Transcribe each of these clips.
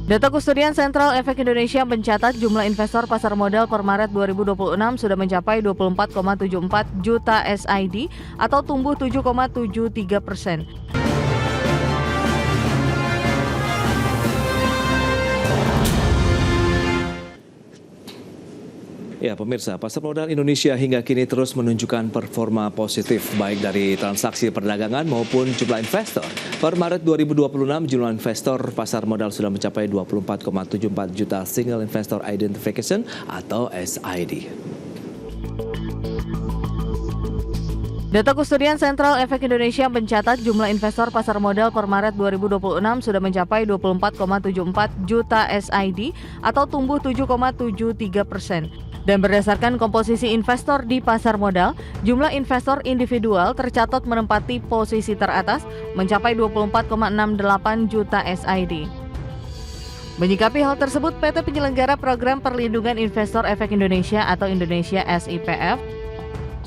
Data Kustodian Sentral Efek Indonesia mencatat jumlah investor pasar modal per Maret 2026 sudah mencapai 24,74 juta SID atau tumbuh 7,73%. Ya pemirsa, pasar modal Indonesia hingga kini terus menunjukkan performa positif baik dari transaksi perdagangan maupun jumlah investor. Per Maret 2026, jumlah investor pasar modal sudah mencapai 24,74 juta Single Investor Identification atau SID. Data Kustodian Sentral Efek Indonesia mencatat jumlah investor pasar modal per Maret 2026 sudah mencapai 24,74 juta SID atau tumbuh 7,73%. Dan berdasarkan komposisi investor di pasar modal, jumlah investor individual tercatat menempati posisi teratas mencapai 24,68 juta SID. Menyikapi hal tersebut, PT Penyelenggara Program Perlindungan Investor Efek Indonesia atau Indonesia SIPF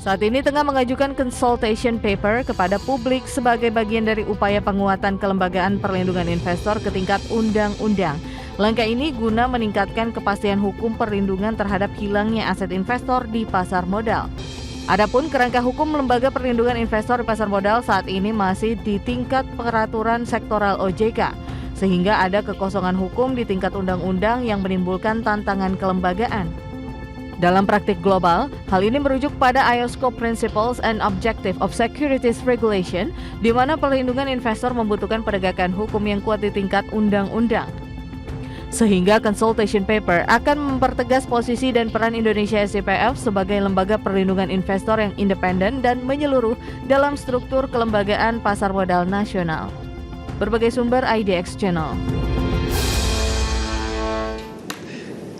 saat ini tengah mengajukan consultation paper kepada publik sebagai bagian dari upaya penguatan kelembagaan perlindungan investor ke tingkat undang-undang. Langkah ini guna meningkatkan kepastian hukum perlindungan terhadap hilangnya aset investor di pasar modal. Adapun kerangka hukum lembaga perlindungan investor di pasar modal saat ini masih di tingkat peraturan sektoral OJK, sehingga ada kekosongan hukum di tingkat undang-undang yang menimbulkan tantangan kelembagaan. Dalam praktik global, hal ini merujuk pada IOSCO Principles and Objective of Securities Regulation, di mana perlindungan investor membutuhkan penegakan hukum yang kuat di tingkat undang-undang. Sehingga consultation paper akan mempertegas posisi dan peran Indonesia SIPF sebagai lembaga perlindungan investor yang independen dan menyeluruh dalam struktur kelembagaan pasar modal nasional. Berbagai sumber IDX Channel.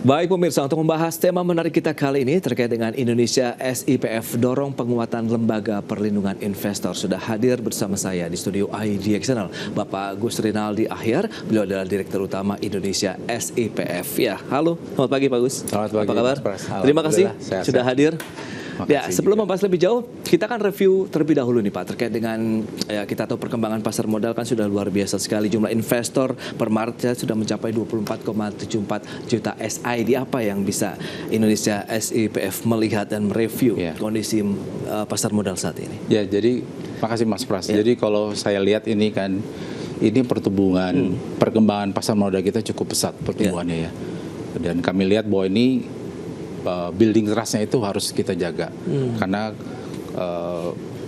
Baik pemirsa, untuk membahas tema menarik kita kali ini terkait dengan Indonesia SIPF dorong penguatan lembaga perlindungan investor. Sudah hadir bersama saya di studio IDX Channel Bapak Gus Rinaldi Ahyar. Beliau adalah Direktur Utama Indonesia SIPF. Ya, halo, selamat pagi Pak Gus. Selamat pagi. Apa kabar? Terima kasih sudah hadir. Ya, sebelum membahas lebih jauh, kita akan review terlebih dahulu nih Pak, terkait dengan kita tahu perkembangan pasar modal kan sudah luar biasa sekali. Jumlah investor per Maret sudah mencapai 24,74 juta SID. Apa yang bisa Indonesia SIPF melihat dan mereview kondisi pasar modal saat ini? Ya, jadi makasih Mas Pras. Jadi kalau saya lihat ini kan, ini pertumbuhan, perkembangan pasar modal kita cukup pesat pertumbuhannya ya. Dan kami lihat bahwa ini building trust-nya itu harus kita jaga karena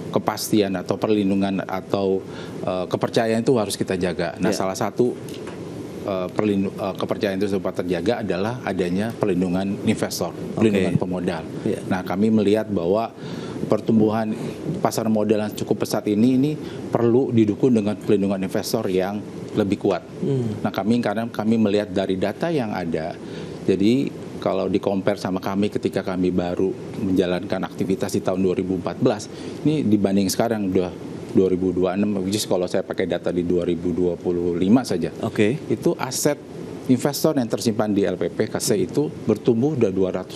kepastian atau perlindungan atau kepercayaan itu harus kita jaga. Nah, salah satu kepercayaan itu supaya terjaga adalah adanya perlindungan investor, perlindungan pemodal. Nah, kami melihat bahwa pertumbuhan pasar modal yang cukup pesat ini perlu didukung dengan perlindungan investor yang lebih kuat. Nah, karena kami melihat dari data yang ada, jadi kalau di-compare sama kami ketika kami baru menjalankan aktivitas di tahun 2014, ini dibanding sekarang udah 2026, which is kalau saya pakai data di 2025 saja, itu aset investor yang tersimpan di LPP KC itu bertumbuh udah 280%.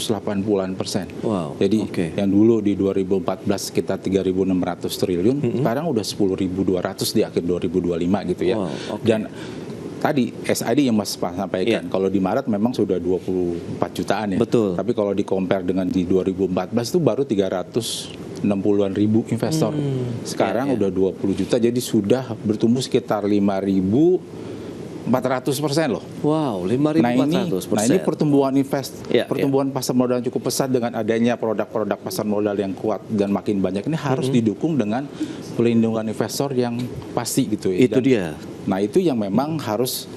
Wow. Jadi yang dulu di 2014 sekitar 3.600 triliun, sekarang udah 10.200 di akhir 2025 gitu ya. Dan tadi SID yang Mas sampaikan, kalau di Maret memang sudah 24 jutaan ya. Betul. Tapi kalau di-compare dengan di 2014 itu baru 360-an ribu investor. Sekarang udah 20 juta, jadi sudah bertumbuh sekitar 5.400% loh. Wow, 5.400%. Nah ini pertumbuhan pertumbuhan pasar modal yang cukup pesat dengan adanya produk-produk pasar modal yang kuat dan makin banyak ini harus didukung dengan pelindungan investor yang pasti gitu ya. Itu dia. Nah itu yang memang harus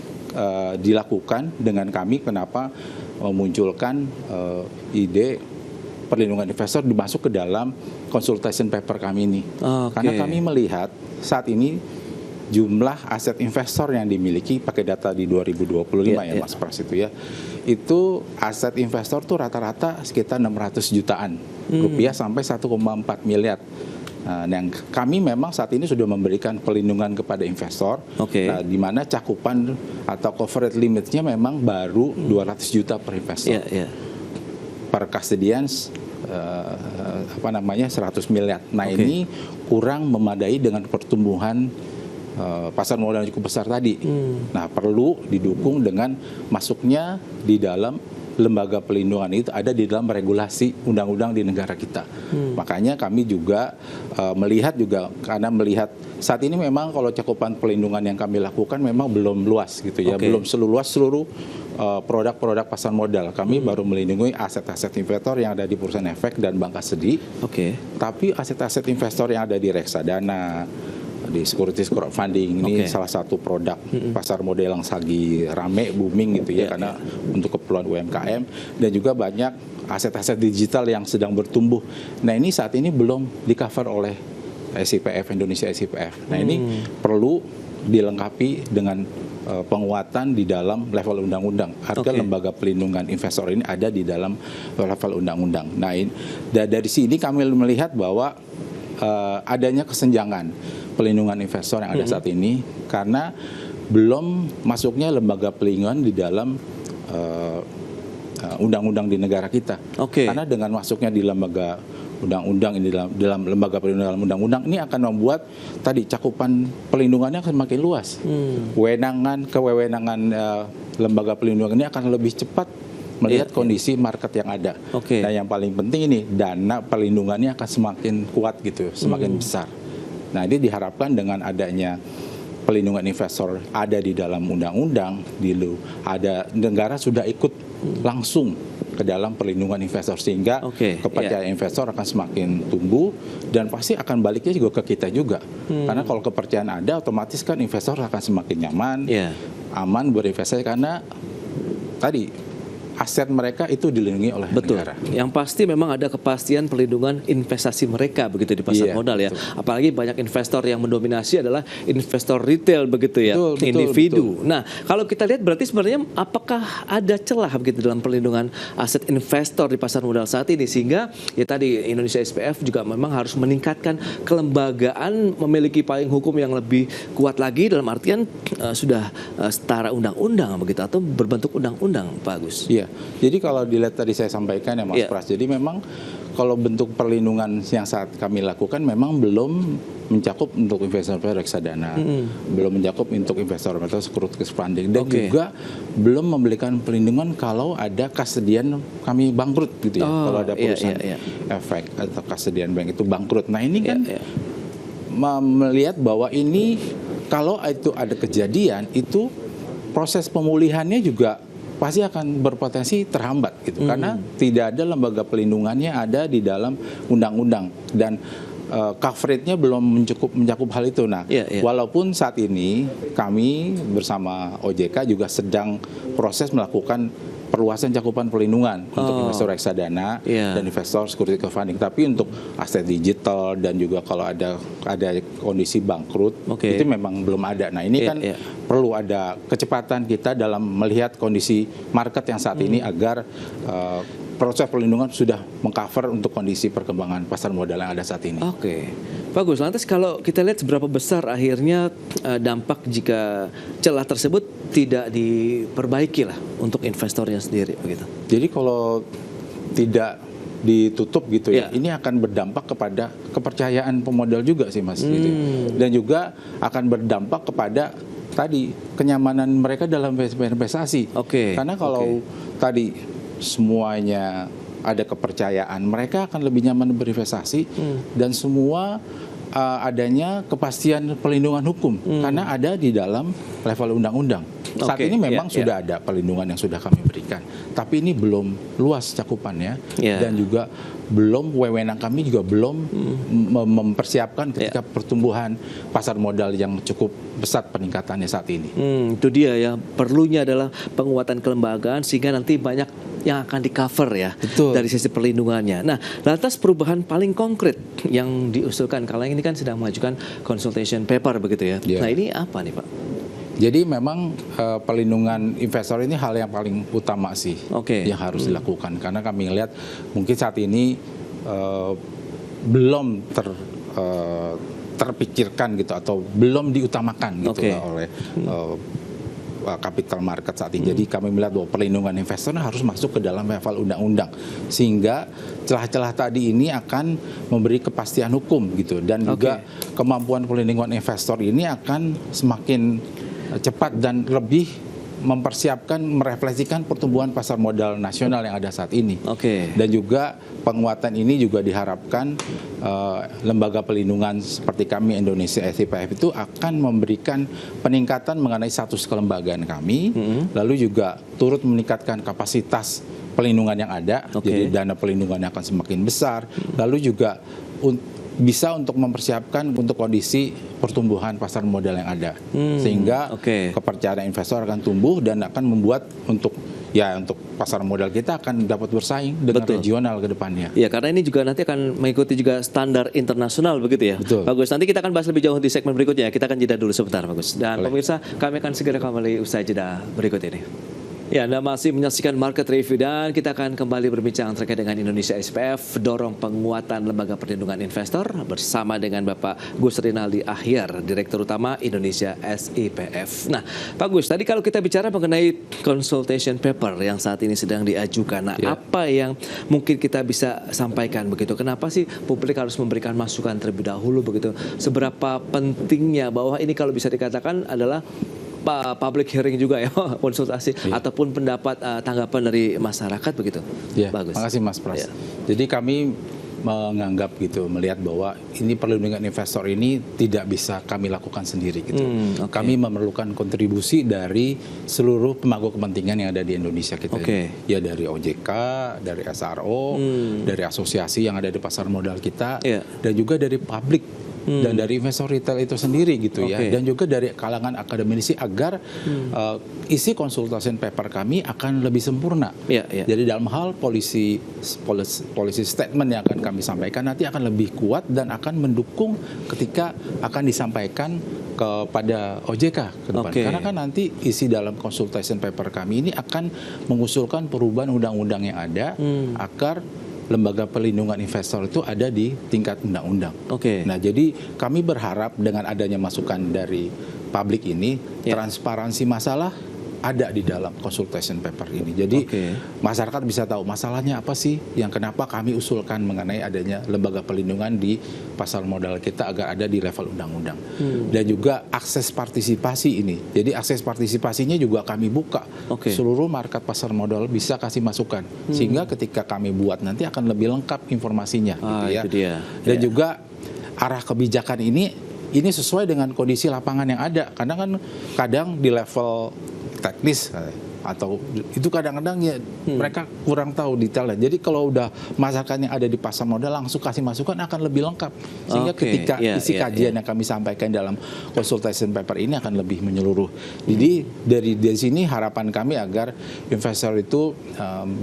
dilakukan dengan kami. Kenapa memunculkan ide perlindungan investor dimasuk ke dalam consultation paper kami ini. Karena kami melihat saat ini jumlah aset investor yang dimiliki pakai data di 2025 Mas Pras itu ya, itu aset investor tuh rata-rata sekitar 600 jutaan rupiah sampai 1,4 miliar. Nah, yang kami memang saat ini sudah memberikan perlindungan kepada investor, nah, di mana cakupan atau coverage limitnya memang baru 200 juta per investor. Per custodians 100 miliar. Nah, ini kurang memadai dengan pertumbuhan pasar modal yang cukup besar tadi. Nah, perlu didukung dengan masuknya di dalam lembaga pelindungan itu ada di dalam regulasi undang-undang di negara kita. Makanya kami juga melihat karena saat ini memang kalau cakupan pelindungan yang kami lakukan memang belum luas gitu ya, belum seluas seluruh produk-produk pasar modal. Kami baru melindungi aset-aset investor yang ada di perusahaan efek dan bank custody. Tapi aset-aset investor yang ada di reksadana, di securities crowdfunding ini salah satu produk pasar modal yang lagi rame, booming gitu ya, karena untuk keperluan UMKM, dan juga banyak aset-aset digital yang sedang bertumbuh. Nah, ini saat ini belum di-cover oleh SIPF, Indonesia SIPF. Nah, ini perlu dilengkapi dengan penguatan di dalam level undang-undang. Harga lembaga pelindungan investor ini ada di dalam level undang-undang. Nah, dari sini kami melihat bahwa adanya kesenjangan pelindungan investor yang ada saat ini karena belum masuknya lembaga pelindungan di dalam undang-undang di negara kita. Karena dengan masuknya di lembaga undang-undang ini dalam lembaga pelindungan dalam undang-undang ini akan membuat tadi cakupan pelindungannya akan semakin luas. Kewenangan lembaga pelindungan ini akan lebih cepat melihat kondisi market yang ada. Nah, yang paling penting ini dana pelindungannya akan semakin kuat gitu, semakin besar. Nah, ini diharapkan dengan adanya pelindungan investor ada di dalam undang-undang, ada negara sudah ikut langsung ke dalam perlindungan investor sehingga kepercayaan investor akan semakin tumbuh dan pasti akan baliknya juga ke kita juga. Karena kalau kepercayaan ada, otomatis kan investor akan semakin nyaman, aman berinvestasi karena tadi aset mereka itu dilindungi oleh negara. Yang pasti memang ada kepastian perlindungan investasi mereka begitu di pasar modal ya. Apalagi banyak investor yang mendominasi adalah investor retail begitu ya, individu. Nah, kalau kita lihat berarti sebenarnya apakah ada celah begitu dalam perlindungan aset investor di pasar modal saat ini sehingga ya tadi Indonesia SPF juga memang harus meningkatkan kelembagaan, memiliki payung hukum yang lebih kuat lagi dalam artian sudah setara undang-undang begitu atau berbentuk undang-undang, Pak Agus. Jadi kalau dilihat tadi saya sampaikan ya Mas Pras, jadi memang kalau bentuk perlindungan yang saat kami lakukan memang belum mencakup untuk investor reksadana, belum mencakup untuk investor securities funding, dan juga belum memberikan perlindungan kalau ada custodian kami bangkrut gitu ya, kalau ada perusahaan efek atau custodian bank itu bangkrut. Nah, ini kan melihat bahwa ini kalau itu ada kejadian itu proses pemulihannya juga pasti akan berpotensi terhambat gitu karena tidak ada lembaga pelindungannya ada di dalam undang-undang dan coverage-nya belum mencakup hal itu. Nah, walaupun saat ini kami bersama OJK juga sedang proses melakukan perluasan cakupan perlindungan untuk investor reksadana dan investor security crowdfunding. Tapi untuk aset digital dan juga kalau ada kondisi bangkrut itu memang belum ada. Nah, ini kan perlu ada kecepatan kita dalam melihat kondisi market yang saat ini agar proses perlindungan sudah mengcover untuk kondisi perkembangan pasar modal yang ada saat ini. Bagus. Lantas kalau kita lihat seberapa besar akhirnya dampak jika celah tersebut tidak diperbaiki lah untuk investornya sendiri begitu. Jadi kalau tidak ditutup gitu ya, ini akan berdampak kepada kepercayaan pemodal juga sih Mas gitu. Dan juga akan berdampak kepada tadi kenyamanan mereka dalam investasi. Karena kalau tadi semuanya ada kepercayaan, mereka akan lebih nyaman berinvestasi dan semua adanya kepastian perlindungan hukum karena ada di dalam level undang-undang. Saat ini memang sudah ada perlindungan yang sudah kami berikan, tapi ini belum luas cakupannya dan juga belum wewenang kami juga belum mempersiapkan ketika pertumbuhan pasar modal yang cukup besar peningkatannya saat ini. Itu dia ya, perlunya adalah penguatan kelembagaan sehingga nanti banyak yang akan di-cover ya dari sisi perlindungannya. Nah, lantas perubahan paling konkret yang diusulkan kalau ini kan sedang mengajukan consultation paper begitu ya. Nah, ini apa nih Pak? Jadi memang perlindungan investor ini hal yang paling utama sih yang harus dilakukan karena kami lihat mungkin saat ini belum terpikirkan gitu atau belum diutamakan gitu oleh capital market saat ini. Jadi kami melihat bahwa perlindungan investor harus masuk ke dalam level undang-undang, sehingga celah-celah tadi ini akan memberi kepastian hukum gitu, dan juga kemampuan perlindungan investor ini akan semakin cepat dan lebih mempersiapkan, merefleksikan pertumbuhan pasar modal nasional yang ada saat ini. Dan juga penguatan ini juga diharapkan lembaga pelindungan seperti kami Indonesia SIPF itu akan memberikan peningkatan mengenai status kelembagaan kami, lalu juga turut meningkatkan kapasitas pelindungan yang ada, jadi dana pelindungannya akan semakin besar, lalu juga bisa untuk mempersiapkan untuk kondisi pertumbuhan pasar modal yang ada, sehingga kepercayaan investor akan tumbuh dan akan membuat untuk pasar modal kita akan dapat bersaing dengan regional ke depannya. Ya, karena ini juga nanti akan mengikuti juga standar internasional begitu ya. Bagus, nanti kita akan bahas lebih jauh di segmen berikutnya. Kita akan jeda dulu sebentar, Bagus. Dan pemirsa, kami akan segera kembali usai jeda berikut ini. Ya, Anda masih menyaksikan Market Review dan kita akan kembali berbincang terkait dengan Indonesia SIPF, dorong penguatan lembaga perlindungan investor bersama dengan Bapak Gus Rinaldi Ahyar, Direktur Utama Indonesia SIPF. Nah, Pak Gus, tadi kalau kita bicara mengenai consultation paper yang saat ini sedang diajukan, apa yang mungkin kita bisa sampaikan begitu? Kenapa sih publik harus memberikan masukan terlebih dahulu begitu? Seberapa pentingnya bahwa ini kalau bisa dikatakan adalah public hearing juga ya, konsultasi ataupun pendapat tanggapan dari masyarakat begitu. Bagus. Terima kasih Mas Pras. Jadi kami menganggap gitu, melihat bahwa ini perlindungan investor ini tidak bisa kami lakukan sendiri gitu. Kami memerlukan kontribusi dari seluruh pemangku kepentingan yang ada di Indonesia kita. Ya, dari OJK, dari SRO, dari asosiasi yang ada di pasar modal kita, dan juga dari publik. Dan dari investor retail itu sendiri gitu ya, dan juga dari kalangan akademisi agar isi consultation paper kami akan lebih sempurna. Jadi dalam hal policy statement yang akan kami sampaikan nanti akan lebih kuat dan akan mendukung ketika akan disampaikan kepada OJK ke depan. Karena kan nanti isi dalam consultation paper kami ini akan mengusulkan perubahan undang-undang yang ada agar lembaga perlindungan investor itu ada di tingkat undang-undang. Nah, jadi kami berharap dengan adanya masukan dari publik ini, transparansi masalah ada di dalam consultation paper ini. Jadi masyarakat bisa tahu masalahnya apa sih, yang kenapa kami usulkan mengenai adanya lembaga perlindungan di pasar modal kita agar ada di level undang-undang. Dan juga akses partisipasi ini. Jadi akses partisipasinya juga kami buka. Seluruh market pasar modal bisa kasih masukan. Sehingga ketika kami buat nanti akan lebih lengkap informasinya. Gitu ya. Dan juga arah kebijakan ini sesuai dengan kondisi lapangan yang ada. Karena kan kadang di level teknis atau itu kadang-kadang ya mereka kurang tahu detailnya. Jadi kalau udah masyarakat yang ada di pasar modal langsung kasih masukan akan lebih lengkap. Sehingga ketika isi kajian yang kami sampaikan dalam consultation paper ini akan lebih menyeluruh. Jadi dari sini harapan kami agar investor itu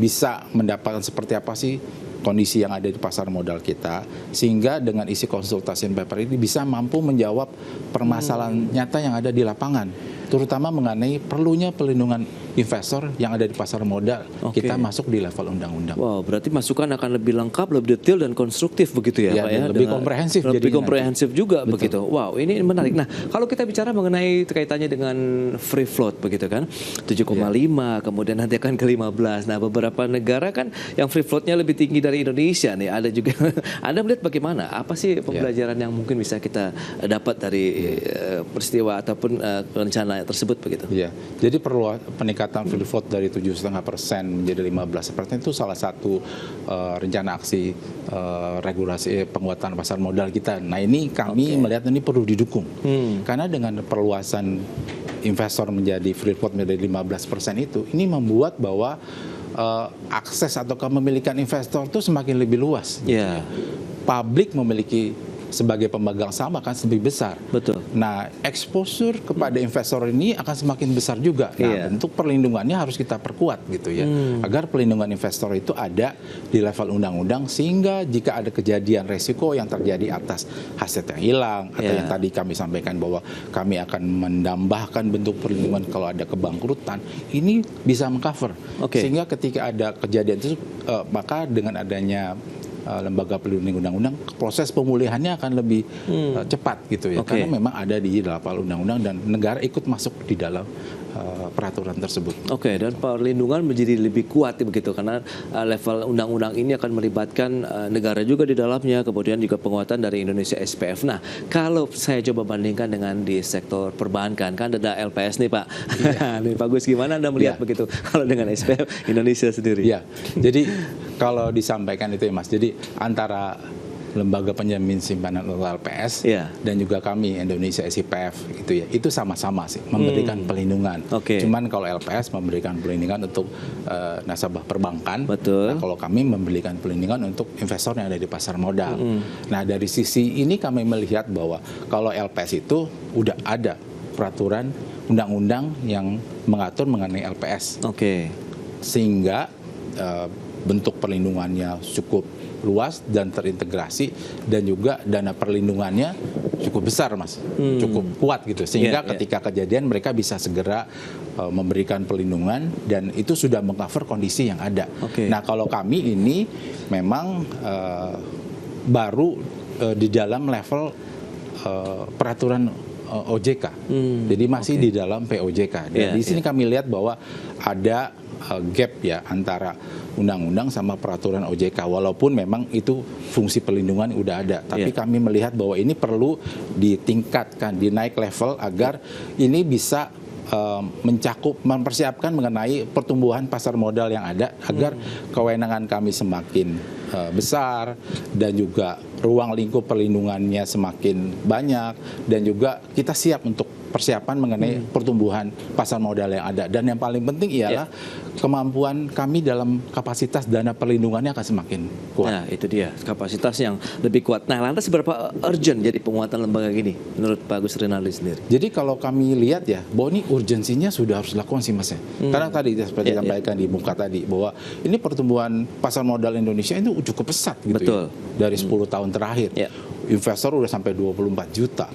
bisa mendapatkan seperti apa sih kondisi yang ada di pasar modal kita, sehingga dengan isi consultation paper ini bisa mampu menjawab permasalahan nyata yang ada di lapangan, terutama mengenai perlunya perlindungan investor yang ada di pasar modal. Kita masuk di level undang-undang. Wow, berarti masukan akan lebih lengkap, lebih detail dan konstruktif begitu ya, Pak ya? Lebih komprehensif. Lebih komprehensif juga begitu. Wow, ini menarik. Nah, kalau kita bicara mengenai kaitannya dengan free float begitu kan, 7,5, kemudian nanti akan ke 15. Nah, beberapa negara kan yang free floatnya lebih tinggi dari Indonesia nih. Ada juga. Anda melihat bagaimana? Apa sih pembelajaran yang mungkin bisa kita dapat dari peristiwa ataupun rencana tersebut begitu? Jadi perlu peningkatan free float dari 7,5% menjadi 15% itu salah satu rencana aksi regulasi penguatan pasar modal kita. Nah, ini kami melihat ini perlu didukung. Karena dengan perluasan investor menjadi free float menjadi 15% itu, ini membuat bahwa akses atau kepemilikan investor itu semakin lebih luas. Publik memiliki sebagai pemegang saham akan lebih besar. Nah, exposure kepada investor ini akan semakin besar juga. Nah, bentuk perlindungannya harus kita perkuat gitu ya. Agar perlindungan investor itu ada di level undang-undang, sehingga jika ada kejadian resiko yang terjadi atas aset yang hilang atau yang tadi kami sampaikan bahwa kami akan menambahkan bentuk perlindungan kalau ada kebangkrutan, ini bisa mengcover. Sehingga ketika ada kejadian itu maka dengan adanya lembaga pelindung undang-undang, proses pemulihannya akan lebih cepat gitu ya, karena memang ada di level undang-undang dan negara ikut masuk di dalam peraturan tersebut. Oke, dan perlindungan menjadi lebih kuat begitu karena level undang-undang ini akan melibatkan negara juga di dalamnya, kemudian juga penguatan dari Indonesia SPF. Nah, kalau saya coba bandingkan dengan di sektor perbankan, kan ada LPS nih Pak. Iya. Nih Pak Gus, gimana Anda melihat begitu kalau dengan SPF Indonesia sendiri? Ya, jadi kalau disampaikan itu ya Mas, jadi antara lembaga penjamin simpanan atau LPS dan juga kami Indonesia SIPF gitu ya, itu sama-sama sih memberikan perlindungan. Cuman kalau LPS memberikan perlindungan untuk nasabah perbankan, nah kalau kami memberikan perlindungan untuk investor yang ada di pasar modal. Nah dari sisi ini kami melihat bahwa kalau LPS itu udah ada peraturan undang-undang yang mengatur mengenai LPS, sehingga bentuk perlindungannya cukup luas dan terintegrasi, dan juga dana perlindungannya cukup besar Mas, cukup kuat gitu, sehingga ketika kejadian mereka bisa segera memberikan perlindungan, dan itu sudah meng-cover kondisi yang ada. Nah kalau kami ini memang baru di dalam level peraturan OJK, jadi masih di dalam POJK. Dan di sini kami lihat bahwa ada gap ya antara undang-undang sama peraturan OJK, walaupun memang itu fungsi perlindungan udah ada, tapi kami melihat bahwa ini perlu ditingkatkan, dinaik level agar ini bisa mencakup, mempersiapkan mengenai pertumbuhan pasar modal yang ada, agar kewenangan kami semakin besar dan juga ruang lingkup perlindungannya semakin banyak, dan juga kita siap untuk persiapan mengenai pertumbuhan pasar modal yang ada. Dan yang paling penting ialah kemampuan kami dalam kapasitas dana perlindungannya akan semakin kuat. Nah itu dia, kapasitas yang lebih kuat. Nah lantas seberapa urgent jadi penguatan lembaga gini menurut Pak Agus Rinaldi sendiri? Jadi kalau kami lihat ya, bahwa ini urgensinya sudah harus dilakukan sih Mas ya. Karena tadi seperti disampaikan di muka tadi, bahwa ini pertumbuhan pasar modal Indonesia itu cukup pesat gitu ya, dari 10 tahun terakhir. Investor udah sampai 24 juta.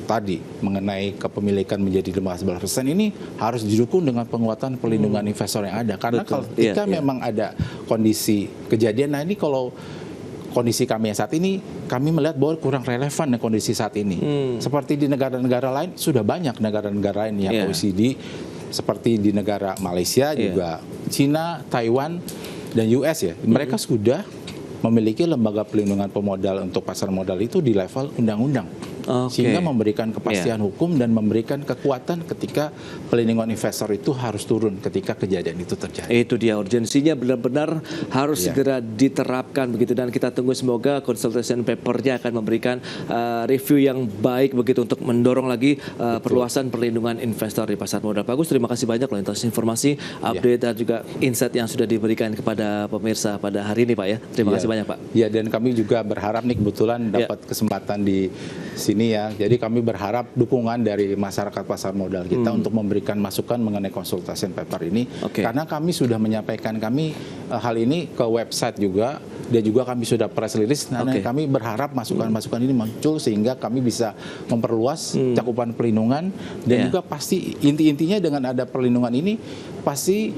Tadi mengenai kepemilikan menjadi 11% ini harus didukung dengan penguatan perlindungan investor yang ada, karena kalau ketika memang ada kondisi kejadian, nah ini kalau kondisi kami yang saat ini, kami melihat bahwa kurang relevan dengan kondisi saat ini. Seperti di negara-negara lain, sudah banyak negara-negara lain yang OECD, seperti di negara Malaysia juga, Cina, Taiwan, dan US ya, mereka sudah memiliki lembaga perlindungan pemodal untuk pasar modal itu di level undang-undang. Sehingga memberikan kepastian hukum dan memberikan kekuatan ketika pelindungan investor itu harus turun ketika kejadian itu terjadi. Itu dia, urgensinya benar-benar harus segera diterapkan begitu, dan kita tunggu semoga consultation paper-nya akan memberikan review yang baik begitu untuk mendorong lagi perluasan perlindungan investor di pasar modal. Pak Agus, terima kasih banyak loh atas informasi, update dan juga insight yang sudah diberikan kepada pemirsa pada hari ini Pak ya. Terima kasih banyak Pak. Ya, dan kami juga berharap nih kebetulan dapat kesempatan di sini ya. Jadi kami berharap dukungan dari masyarakat pasar modal kita untuk memberikan masukan mengenai consultation paper ini. Karena kami sudah menyampaikan hal ini ke website juga, dan juga kami sudah press release. Nah, kami berharap masukan-masukan ini muncul sehingga kami bisa memperluas cakupan perlindungan, dan juga pasti inti-intinya dengan ada perlindungan ini pasti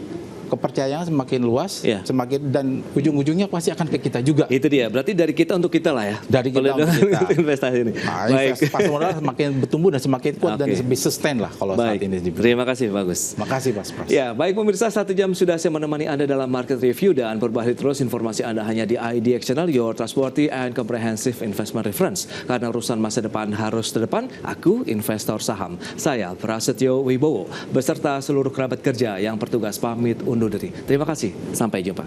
kepercayaan semakin luas, semakin, dan ujung-ujungnya pasti akan ke kita juga. Itu dia, berarti dari kita untuk kita lah ya. Dari kita untuk kita. Investasi ini. Baik. Pasar modal semakin bertumbuh dan semakin kuat dan lebih sustain lah kalau saat ini. Terima kasih bagus. Makasih Mas Pras. Ya, baik pemirsa, 1 jam sudah saya menemani Anda dalam market review, dan perbaharui terus informasi Anda hanya di IDX Channel, your trustworthy and comprehensive investment reference. Karena urusan masa depan harus terdepan, aku investor saham. Saya Prasetyo Wibowo beserta seluruh kerabat kerja yang bertugas pamit undur diri. Terima kasih, sampai jumpa.